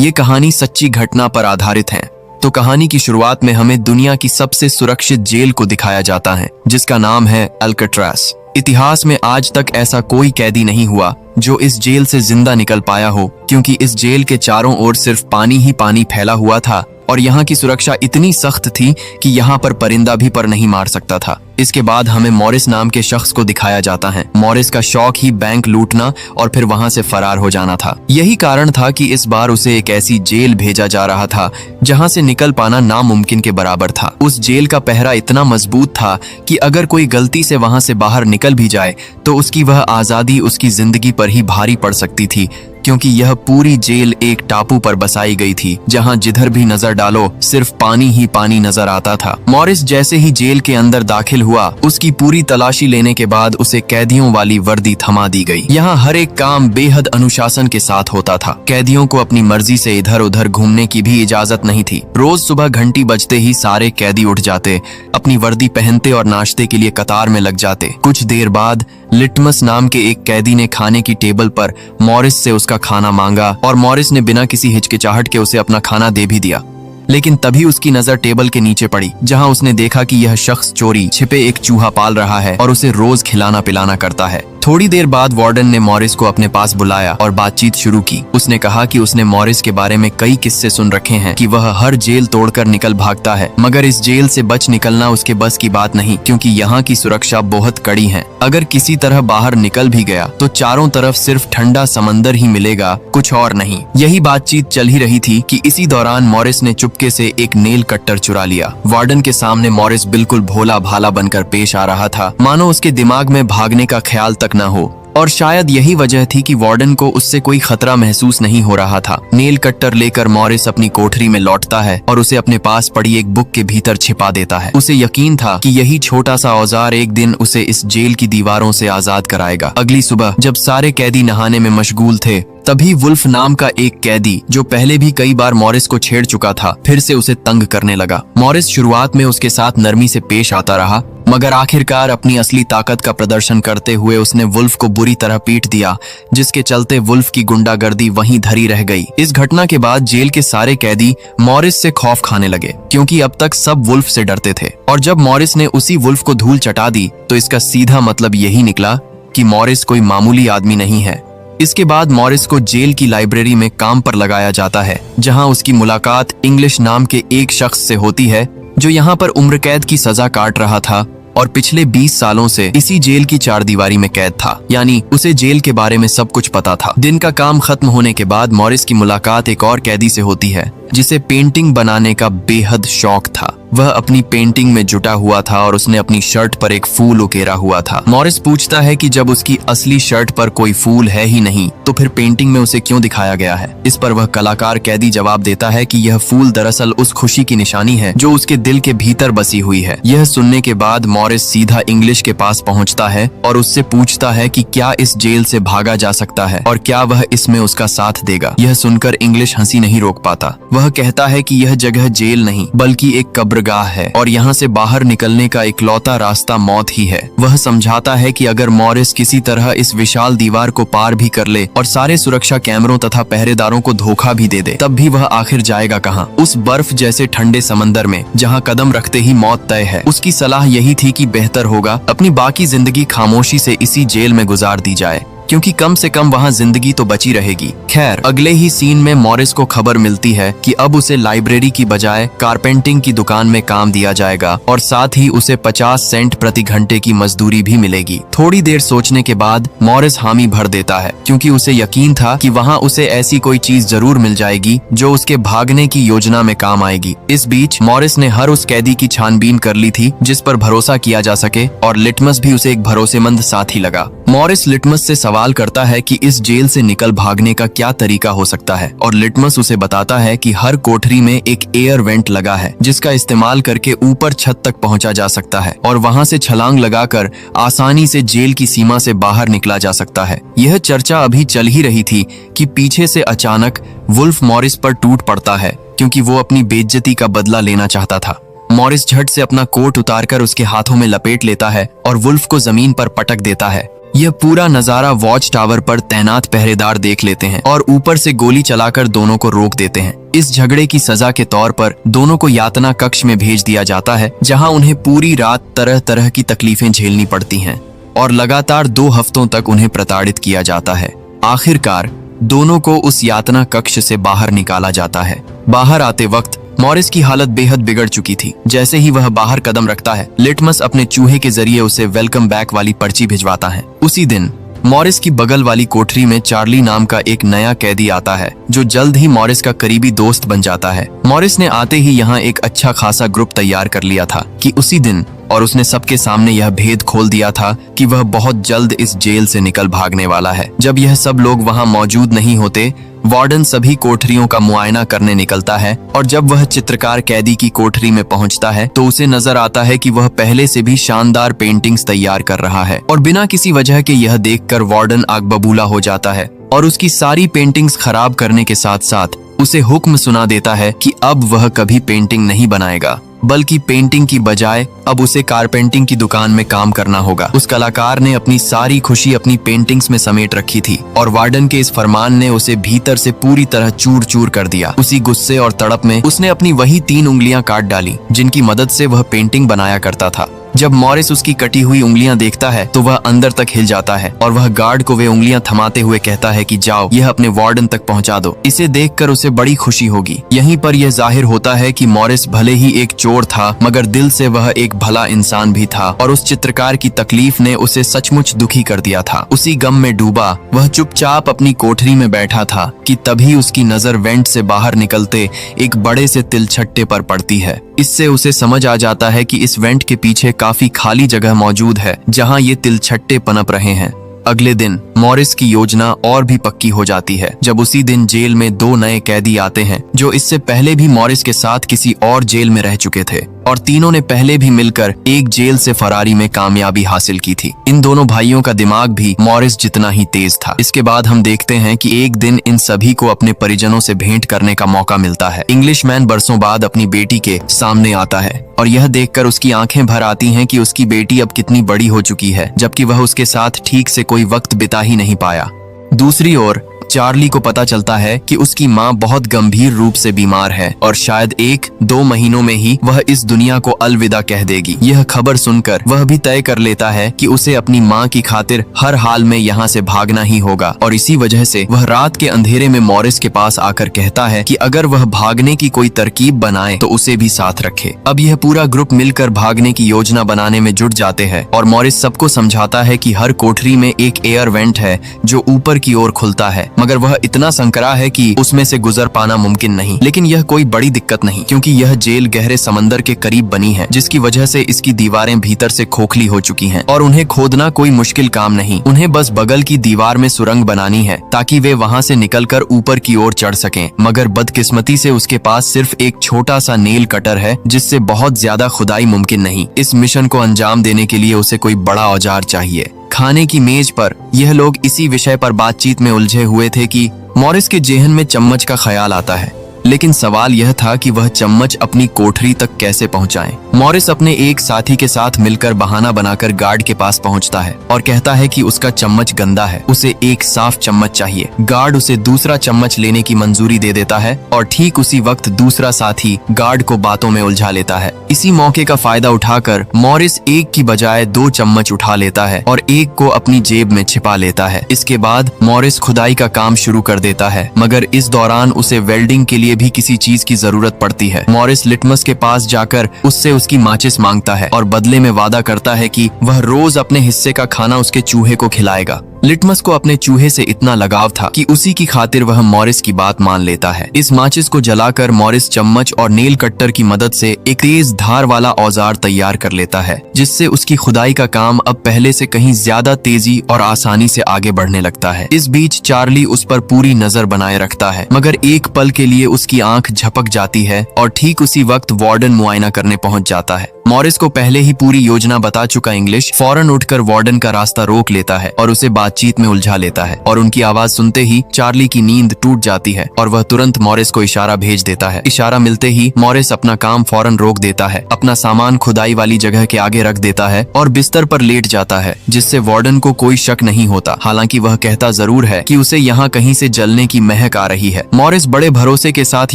ये कहानी सच्ची घटना पर आधारित है। तो कहानी की शुरुआत में हमें दुनिया की सबसे सुरक्षित जेल को दिखाया जाता है, जिसका नाम है अल्काट्राज़। इतिहास में आज तक ऐसा कोई कैदी नहीं हुआ जो इस जेल से जिंदा निकल पाया हो, क्योंकि इस जेल के चारों ओर सिर्फ पानी ही पानी फैला हुआ था और यहाँ की सुरक्षा इतनी सख्त थी कि यहाँ पर परिंदा भी पर नहीं मार सकता था। इसके बाद हमें मॉरिस नाम के शख्स को दिखाया जाता है। मॉरिस का शौक ही बैंक लूटना और फिर वहां से फरार हो जाना था। यही कारण था कि इस बार उसे एक ऐसी जेल भेजा जा रहा था जहां से निकल पाना नामुमकिन के बराबर था। उस जेल का पहरा इतना मजबूत था कि अगर कोई गलती से वहां से बाहर निकल भी जाए तो उसकी वह आजादी उसकी जिंदगी पर ही भारी पड़ सकती थी, क्योंकि यह पूरी जेल एक टापू पर बसाई गई थी जहां जिधर भी नजर डालो सिर्फ पानी ही पानी नजर आता था। मॉरिस जैसे ही जेल के अंदर दाखिल हुआ, उसकी पूरी तलाशी लेने के बाद उसे कैदियों वाली वर्दी थमा दी गई। यहाँ हर एक काम बेहद अनुशासन के साथ होता था। कैदियों को अपनी मर्जी से इधर उधर घूमने की भी इजाजत नहीं थी। रोज सुबह घंटी बजते ही सारे कैदी उठ जाते, अपनी वर्दी पहनते और नाश्ते के लिए कतार में लग जाते। कुछ देर बाद लिटमस नाम के एक कैदी ने खाने की टेबल पर मॉरिस से उसका खाना मांगा और मॉरिस ने बिना किसी हिचकिचाहट के उसे अपना खाना दे भी दिया। लेकिन तभी उसकी नजर टेबल के नीचे पड़ी, जहां उसने देखा कि यह शख्स चोरी छिपे एक चूहा पाल रहा है और उसे रोज खिलाना पिलाना करता है। थोड़ी देर बाद वार्डन ने मॉरिस को अपने पास बुलाया और बातचीत शुरू की। उसने कहा कि उसने मॉरिस के बारे में कई किस्से सुन रखे हैं कि वह हर जेल तोड़कर निकल भागता है, मगर इस जेल से बच निकलना उसके बस की बात नहीं, क्योंकि यहाँ की सुरक्षा बहुत कड़ी है। अगर किसी तरह बाहर निकल भी गया तो चारों तरफ सिर्फ ठंडा समंदर ही मिलेगा, कुछ और नहीं। यही बातचीत चल ही रही थी कि इसी दौरान मॉरिस ने चुपके से एक नेल कट्टर चुरा लिया। वार्डन के सामने मॉरिस बिल्कुल भोला भाला बनकर पेश आ रहा था, मानो उसके दिमाग में भागने का ख्याल तक न हो। और शायद यही वजह थी कि वार्डन को उससे कोई खतरा महसूस नहीं हो रहा था। नेल कट्टर लेकर मॉरिस अपनी कोठरी में लौटता है और उसे अपने पास पड़ी एक बुक के भीतर छिपा देता है। उसे यकीन था कि यही छोटा सा औजार एक दिन उसे इस जेल की दीवारों से आजाद कराएगा। अगली सुबह जब सारे कैदी नहाने में मशगूल थे, तभी वुल्फ नाम का एक कैदी, जो पहले भी कई बार मॉरिस को छेड़ चुका था, फिर से उसे तंग करने लगा। मॉरिस शुरुआत में उसके साथ नरमी से पेश आता रहा, मगर आखिरकार अपनी असली ताकत का प्रदर्शन करते हुए उसने वुल्फ को बुरी तरह पीट दिया, जिसके चलते वुल्फ की गुंडागर्दी वहीं धरी रह गई। इस घटना के बाद जेल के सारे कैदी मॉरिस से खौफ खाने लगे, क्योंकि अब तक सब वुल्फ से डरते थे। और जब मॉरिस ने उसी वुल्फ को धूल चटा दी तो इसका सीधा मतलब यही निकला कि मॉरिस कोई मामूली आदमी नहीं है। इसके बाद मॉरिस को जेल की लाइब्रेरी में काम पर लगाया जाता है, जहां उसकी मुलाकात इंग्लिश नाम के एक शख्स से होती है, जो यहाँ पर उम्र कैद की सजा काट रहा था और पिछले 20 सालों से इसी जेल की चारदीवारी में कैद था। यानी उसे जेल के बारे में सब कुछ पता था। दिन का काम खत्म होने के बाद मॉरिस की मुलाकात एक और कैदी से होती है, जिसे पेंटिंग बनाने का बेहद शौक था। वह अपनी पेंटिंग में जुटा हुआ था और उसने अपनी शर्ट पर एक फूल उकेरा हुआ था। मॉरिस पूछता है कि जब उसकी असली शर्ट पर कोई फूल है ही नहीं तो फिर पेंटिंग में उसे क्यों दिखाया गया है। इस पर वह कलाकार कैदी जवाब देता है कि यह फूल दरअसल उस खुशी की निशानी है जो उसके दिल के भीतर बसी हुई है। यह सुनने के बाद मॉरिस सीधा इंग्लिश के पास पहुंचता है और उससे पूछता है कि क्या इस जेल से भागा जा सकता है और क्या वह इसमें उसका साथ देगा। यह सुनकर इंग्लिश हंसी नहीं रोक पाता। वह कहता है कि यह जगह जेल नहीं बल्कि एक कब्रगाह है और यहाँ से बाहर निकलने का इकलौता रास्ता मौत ही है। वह समझाता है कि अगर मॉरिस किसी तरह इस विशाल दीवार को पार भी कर ले और सारे सुरक्षा कैमरों तथा पहरेदारों को धोखा भी दे दे, तब भी वह आखिर जाएगा कहाँ? उस बर्फ जैसे ठंडे समंदर में जहाँ कदम रखते ही मौत तय है। उसकी सलाह यही थी कि बेहतर होगा अपनी बाकी जिंदगी खामोशी से इसी जेल में गुजार दी जाए, क्योंकि कम से कम वहाँ जिंदगी तो बची रहेगी। खैर, अगले ही सीन में मॉरिस को खबर मिलती है कि अब उसे लाइब्रेरी की बजाय कारपेंटिंग की दुकान में काम दिया जाएगा और साथ ही उसे 50 सेंट प्रति घंटे की मजदूरी भी मिलेगी। थोड़ी देर सोचने के बाद मॉरिस हामी भर देता है, क्योंकि उसे यकीन था कि वहाँ उसे ऐसी कोई चीज जरूर मिल जाएगी जो उसके भागने की योजना में काम आएगी। इस बीच मॉरिस ने हर उस कैदी की छानबीन कर ली थी जिस पर भरोसा किया जा सके, और लिटमस भी उसे एक भरोसेमंद साथी लगा। मॉरिस लिटमस से सवाल करता है कि इस जेल से निकल भागने का क्या तरीका हो सकता है, और लिटमस उसे बताता है कि हर कोठरी में एक एयर वेंट लगा है जिसका इस्तेमाल करके ऊपर छत तक पहुंचा जा सकता है और वहां से छलांग लगाकर आसानी से जेल की सीमा से बाहर निकला जा सकता है। यह चर्चा अभी चल ही रही थी कि पीछे से अचानक वुल्फ मॉरिस पर टूट पड़ता है, क्योंकि वो अपनी बेइज्जती का बदला लेना चाहता था। मॉरिस झट से अपना कोट उतारकर उसके हाथों में लपेट लेता है और वुल्फ को जमीन पर पटक देता है। यह पूरा नजारा वॉच टावर पर तैनात पहरेदार देख लेते हैं और ऊपर से गोली चलाकर दोनों को रोक देते हैं। इस झगड़े की सजा के तौर पर दोनों को यातना कक्ष में भेज दिया जाता है, जहां उन्हें पूरी रात तरह तरह की तकलीफें झेलनी पड़ती हैं और लगातार 2 हफ्तों तक उन्हें प्रताड़ित किया जाता है। आखिरकार दोनों को उस यातना कक्ष से बाहर निकाला जाता है। बाहर आते वक्त मॉरिस की हालत बेहद बिगड़ चुकी थी। जैसे ही वह बाहर कदम रखता है, लिटमस अपने चूहे के जरिए उसे वेलकम बैक वाली पर्ची भिजवाता है। उसी दिन मॉरिस की बगल वाली कोठरी में चार्ली नाम का एक नया कैदी आता है, जो जल्द ही मॉरिस का करीबी दोस्त बन जाता है। मॉरिस ने आते ही यहाँ एक अच्छा खासा ग्रुप तैयार कर लिया था कि उसी दिन, और उसने सबके सामने यह भेद खोल दिया था कि वह बहुत जल्द इस जेल से निकल भागने वाला है। जब यह सब लोग वहाँ मौजूद नहीं होते, वार्डन सभी कोठरियों का मुआयना करने निकलता है और जब वह चित्रकार कैदी की कोठरी में पहुंचता है तो उसे नजर आता है कि वह पहले से भी शानदार पेंटिंग्स तैयार कर रहा है और बिना किसी वजह के यह देखकर वार्डन आग बबूला हो जाता है और उसकी सारी पेंटिंग्स खराब करने के साथ साथ उसे हुक्म सुना देता है कि अब वह कभी पेंटिंग नहीं बनाएगा, बल्कि पेंटिंग की बजाय अब उसे कारपेंटिंग की दुकान में काम करना होगा। उस कलाकार ने अपनी सारी खुशी अपनी पेंटिंग्स में समेट रखी थी और वार्डन के इस फरमान ने उसे भीतर से पूरी तरह चूर चूर कर दिया। उसी गुस्से और तड़प में उसने अपनी वही 3 उंगलियां काट डाली जिनकी मदद से वह पेंटिंग बनाया करता था। जब मॉरिस उसकी कटी हुई उंगलियां देखता है तो वह अंदर तक हिल जाता है और वह गार्ड को वे उंगलियां थमाते हुए कहता है कि जाओ, यह अपने वार्डन तक पहुंचा दो। इसे देखकर उसे बड़ी खुशी होगी। यहीं पर यह जाहिर होता है कि मॉरिस भले ही एक चोर था, मगर दिल से वह एक भला इंसान भी था और उस चित्रकार की तकलीफ ने उसे सचमुच दुखी कर दिया था। उसी गम में डूबा वह चुपचाप अपनी कोठरी में बैठा था कि तभी उसकी नजर वेंट से बाहर निकलते एक बड़े से तिलछट्टे पर पड़ती है। इससे उसे समझ आ जाता है कि इस वेंट के पीछे काफी खाली जगह मौजूद है जहां ये तिलछट्टे पनप रहे हैं। अगले दिन मॉरिस की योजना और भी पक्की हो जाती है जब उसी दिन जेल में 2 नए कैदी आते हैं जो इससे पहले भी मॉरिस के साथ किसी और जेल में रह चुके थे और तीनों ने पहले भी मिलकर एक जेल से फरारी में कामयाबी हासिल की थी। इन दोनों भाइयों का दिमाग भी मॉरिस जितना ही तेज था। इसके बाद हम देखते हैं कि एक दिन इन सभी को अपने परिजनों से भेंट करने का मौका मिलता है। इंग्लिशमैन बरसों बाद अपनी बेटी के सामने आता है और यह देखकर उसकी आंखें भर आती हैं कि उसकी बेटी अब कितनी बड़ी हो चुकी है, जबकि वह उसके साथ ठीक से कोई वक्त बिता ही नहीं पाया। दूसरी ओर चार्ली को पता चलता है कि उसकी माँ बहुत गंभीर रूप से बीमार है और शायद 1-2 महीनों में ही वह इस दुनिया को अलविदा कह देगी। यह खबर सुनकर वह भी तय कर लेता है कि उसे अपनी माँ की खातिर हर हाल में यहाँ से भागना ही होगा और इसी वजह से वह रात के अंधेरे में मॉरिस के पास आकर कहता है कि अगर वह भागने की कोई तरकीब बनाए तो उसे भी साथ रखे। अब यह पूरा ग्रुप मिलकर भागने की योजना बनाने में जुट जाते हैं और मॉरिस सबको समझाता है कि हर कोठरी में एक एयर वेंट है जो ऊपर की ओर खुलता है, मगर वह इतना संकरा है कि उसमें से गुजर पाना मुमकिन नहीं। लेकिन यह कोई बड़ी दिक्कत नहीं, क्योंकि यह जेल गहरे समंदर के करीब बनी है, जिसकी वजह से इसकी दीवारें भीतर से खोखली हो चुकी हैं और उन्हें खोदना कोई मुश्किल काम नहीं। उन्हें बस बगल की दीवार में सुरंग बनानी है ताकि वे वहां से निकलकर ऊपर की ओर चढ़ सकें। मगर बदकिस्मती से उसके पास सिर्फ एक छोटा सा नेल कटर है, जिससे बहुत ज्यादा खुदाई मुमकिन नहीं। इस मिशन को अंजाम देने के लिए उसे कोई बड़ा औजार चाहिए। खाने की मेज पर यह लोग इसी विषय पर बातचीत में उलझे हुए थे कि मॉरिस के जेहन में चम्मच का ख्याल आता है, लेकिन सवाल यह था कि वह चम्मच अपनी कोठरी तक कैसे पहुंचाएं। मॉरिस अपने एक साथी के साथ मिलकर बहाना बनाकर गार्ड के पास पहुंचता है और कहता है कि उसका चम्मच गंदा है, उसे एक साफ चम्मच चाहिए। गार्ड उसे दूसरा चम्मच लेने की मंजूरी दे देता है और ठीक उसी वक्त दूसरा साथी गार्ड को बातों में उलझा लेता है। इसी मौके का फायदा उठाकर मॉरिस एक की बजाय 2 चम्मच उठा लेता है और एक को अपनी जेब में छिपा लेता है। इसके बाद मॉरिस खुदाई का काम शुरू कर देता है, मगर इस दौरान उसे वेल्डिंग के लिए भी किसी चीज की जरूरत पड़ती है। मॉरिस लिटमस के पास जाकर उससे उसकी माचिस मांगता है और बदले में वादा करता है कि वह रोज अपने हिस्से का खाना उसके चूहे को खिलाएगा। लिटमस को अपने चूहे से इतना लगाव था कि उसी की खातिर वह मॉरिस की बात मान लेता है। इस माचिस को जलाकर मॉरिस चम्मच और नेल कट्टर की मदद से एक तेज धार वाला औजार तैयार कर लेता है, जिससे उसकी खुदाई का काम अब पहले से कहीं ज्यादा तेजी और आसानी से आगे बढ़ने लगता है। इस बीच चार्ली उस पर पूरी नजर बनाए रखता है, मगर एक पल के लिए उसकी आंख झपक जाती है और ठीक उसी वक्त वार्डन मुआयना करने पहुंच जाता है। मॉरिस को पहले ही पूरी योजना बता चुका इंग्लिश फौरन उठकर वार्डन का रास्ता रोक लेता है और उसे बातचीत में उलझा लेता है और उनकी आवाज सुनते ही चार्ली की नींद टूट जाती है और वह तुरंत मॉरिस को इशारा भेज देता है। इशारा मिलते ही मॉरिस अपना काम फौरन रोक देता है, अपना सामान खुदाई वाली जगह के आगे रख देता है और बिस्तर पर लेट जाता है, जिससे वार्डन को कोई शक नहीं होता। हालांकि वह कहता जरूर है कि उसे यहाँ कहीं से जलने की महक आ रही है। मॉरिस बड़े भरोसे के साथ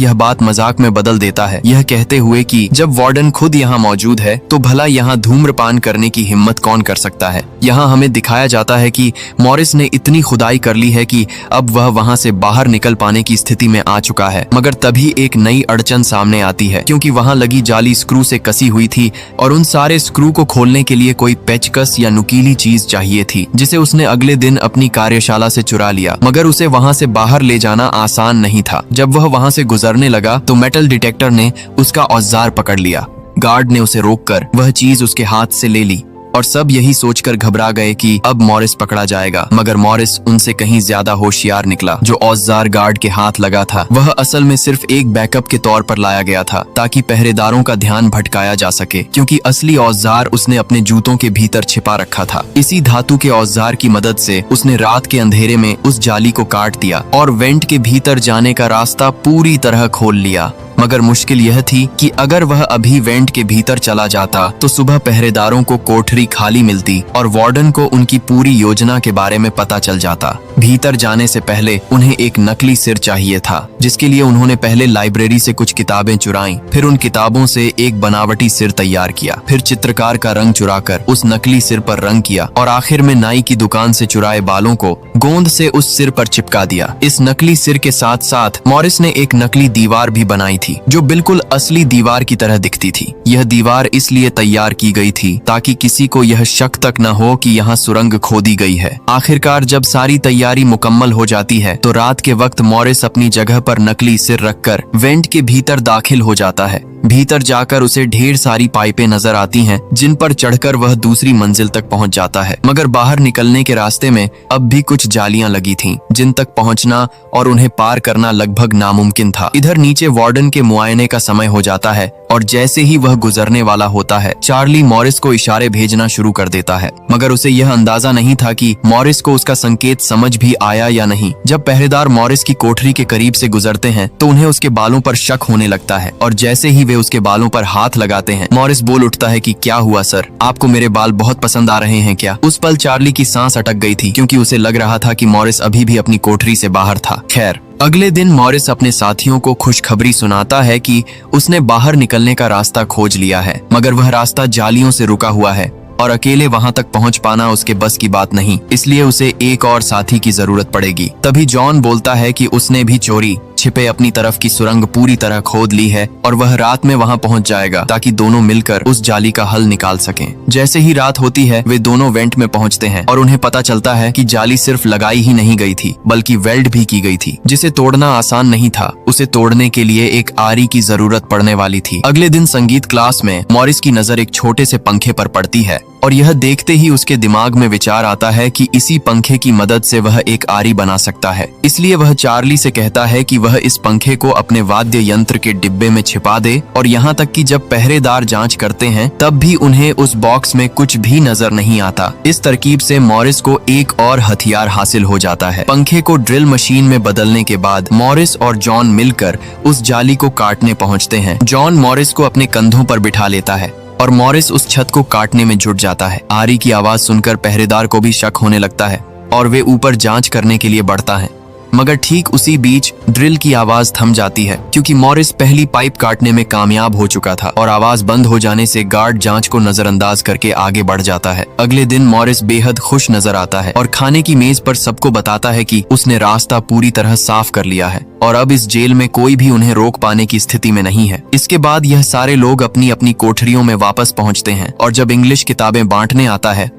यह बात मजाक में बदल देता है, यह कहते हुए कि जब वार्डन खुद यहाँ मौजूद है तो भला यहाँ धूम्रपान करने की हिम्मत कौन कर सकता है। यहाँ हमें दिखाया जाता है कि मॉरिस ने इतनी खुदाई कर ली है कि अब वह वहाँ से बाहर निकल पाने की स्थिति में आ चुका है। मगर तभी एक नई अड़चन सामने आती है, क्योंकि वहाँ लगी जाली स्क्रू से कसी हुई थी और उन सारे स्क्रू को खोलने के लिए कोई पेचकस या नुकीली चीज चाहिए थी, जिसे उसने अगले दिन अपनी कार्यशाला से चुरा लिया। मगर उसे वहाँ से बाहर ले जाना आसान नहीं था। जब वह वहाँ से गुजरने लगा तो मेटल डिटेक्टर ने उसका औजार पकड़ लिया। गार्ड ने उसे रोककर वह चीज उसके हाथ से ले ली और सब यही सोचकर घबरा गए कि अब मॉरिस पकड़ा जाएगा। मगर मॉरिस उनसे कहीं ज्यादा होशियार निकला। जो औजार गार्ड के हाथ लगा था वह असल में सिर्फ एक बैकअप के तौर पर लाया गया था, ताकि पहरेदारों का ध्यान भटकाया जा सके, क्योंकि असली औजार उसने अपने जूतों के भीतर छिपा रखा था। इसी धातु के औजार की मदद से उसने रात के अंधेरे में उस जाली को काट दिया और वेंट के भीतर जाने का रास्ता पूरी तरह खोल लिया। मगर मुश्किल यह थी कि अगर वह अभी वेंट के भीतर चला जाता तो सुबह पहरेदारों को कोठरी खाली मिलती और वार्डन को उनकी पूरी योजना के बारे में पता चल जाता। भीतर जाने से पहले उन्हें एक नकली सिर चाहिए था, जिसके लिए उन्होंने पहले लाइब्रेरी से कुछ किताबें चुराईं, फिर उन किताबों से एक बनावटी सिर तैयार किया, फिर चित्रकार का रंग चुराकर उस नकली सिर पर रंग किया और आखिर में नाई की दुकान से चुराए बालों को गोंद से उस सिर पर चिपका दिया। इस नकली सिर के साथ साथ मॉरिस ने एक नकली दीवार भी बनाई थी, जो बिल्कुल असली दीवार की तरह दिखती थी। यह दीवार इसलिए तैयार की गई थी ताकि किसी को यह शक तक न हो कि यहाँ सुरंग खोदी गई है। आखिरकार जब सारी तैयारी मुकम्मल हो जाती है तो रात के वक्त मॉरिस अपनी जगह पर नकली सिर रखकर वेंट के भीतर दाखिल हो जाता है। भीतर जाकर उसे ढेर सारी पाइपें नजर आती हैं, जिन पर चढ़कर वह दूसरी मंजिल तक पहुंच जाता है। मगर बाहर निकलने के रास्ते में अब भी कुछ जालियां लगी थीं, जिन तक पहुंचना और उन्हें पार करना लगभग नामुमकिन था। इधर नीचे वार्डन के मुआयने का समय हो जाता है और जैसे ही वह गुजरने वाला होता है, चार्ली मॉरिस को इशारे भेजना शुरू कर देता है। मगर उसे यह अंदाजा नहीं था कि मॉरिस को उसका संकेत समझ भी आया या नहीं। जब पहरेदार मॉरिस की कोठरी के करीब से गुजरते हैं तो उन्हें उसके बालों पर शक होने लगता है और जैसे ही वे उसके बालों पर हाथ लगाते हैं, मॉरिस बोल उठता है कि क्या हुआ सर, आपको मेरे बाल बहुत पसंद आ रहे हैं क्या? उस पल चार्ली की सांस अटक गई थी, क्योंकि उसे लग रहा था कि मॉरिस अभी भी अपनी कोठरी से बाहर था। खैर, अगले दिन मॉरिस अपने साथियों को खुशखबरी सुनाता है कि उसने बाहर निकलने का रास्ता खोज लिया है, मगर वह रास्ता जालियों से रुका हुआ है और अकेले वहां तक पहुंच पाना उसके बस की बात नहीं, इसलिए उसे एक और साथी की जरूरत पड़ेगी। तभी जॉन बोलता है कि उसने भी चोरी छिपे अपनी तरफ की सुरंग पूरी तरह खोद ली है और वह रात में वहां पहुंच जाएगा ताकि दोनों मिलकर उस जाली का हल निकाल सकें। जैसे ही रात होती है वे दोनों वेंट में पहुंचते हैं और उन्हें पता चलता है कि जाली सिर्फ लगाई ही नहीं गई थी बल्कि वेल्ड भी की गई थी, जिसे तोड़ना आसान नहीं था। उसे तोड़ने के लिए एक आरी की जरूरत पड़ने वाली थी। अगले दिन संगीत क्लास में मॉरिस की नजर एक छोटे से पंखे पर पड़ती है और यह देखते ही उसके दिमाग में विचार आता है कि इसी पंखे की मदद से वह एक आरी बना सकता है। इसलिए वह चार्ली से कहता है कि वह इस पंखे को अपने वाद्य यंत्र के डिब्बे में छिपा दे और यहाँ तक कि जब पहरेदार जांच करते हैं तब भी उन्हें उस बॉक्स में कुछ भी नजर नहीं आता। इस तरकीब से मॉरिस को एक और हथियार हासिल हो जाता है। पंखे को ड्रिल मशीन में बदलने के बाद मॉरिस और जॉन मिलकर उस जाली को काटने पहुँचते हैं। जॉन मॉरिस को अपने कंधों पर बिठा लेता है और मॉरिस उस छत को काटने में जुट जाता है। आरी की आवाज सुनकर पहरेदार को भी शक होने लगता है और वे ऊपर जांच करने के लिए बढ़ता है। मगर ठीक उसी बीच ड्रिल की आवाज थम जाती है, क्योंकि मॉरिस पहली पाइप काटने में कामयाब हो चुका था और आवाज बंद हो जाने से गार्ड जांच को नजरअंदाज करके आगे बढ़ जाता है। अगले दिन मॉरिस बेहद खुश नजर आता है और खाने की मेज पर सबको बताता है कि उसने रास्ता पूरी तरह साफ कर लिया है और अब इस जेल में कोई भी उन्हें रोक पाने की स्थिति में नहीं है। इसके बाद यह सारे लोग अपनी अपनी कोठरियों में वापस पहुंचते हैं और जब इंग्लिश किताबें बांटने आता है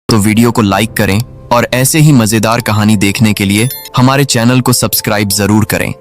तो वीडियो को लाइक करें और ऐसे ही मजेदार कहानी देखने के लिए हमारे चैनल को सब्सक्राइब जरूर करें।